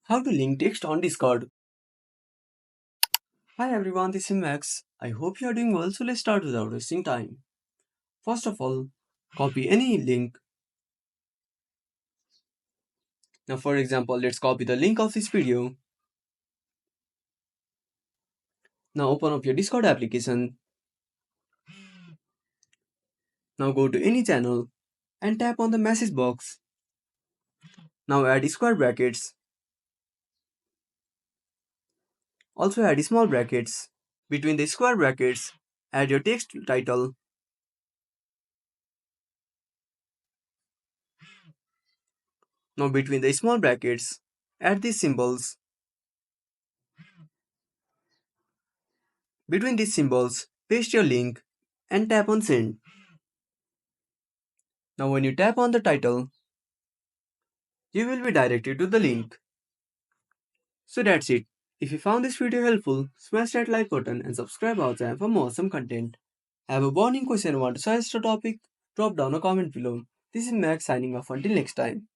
How to link text on Discord. Hi everyone, this is Max. I hope you are doing well, so let's start without wasting time. First of all, copy any link. Now, for example, let's copy the link of this video. Now, open up your Discord application. Now, go to any channel and tap on the message box. Now, add square brackets. Also, add small brackets. Between the square brackets, add your text title. Now, between the small brackets, add these symbols. Between these symbols, paste your link and tap on send. Now when you tap on the title, you will be directed to the link. So that's it. If you found this video helpful, smash that like button and subscribe our channel for more awesome content. Have a burning question or want to suggest a topic? Drop down a comment below. This is Max signing off until next time.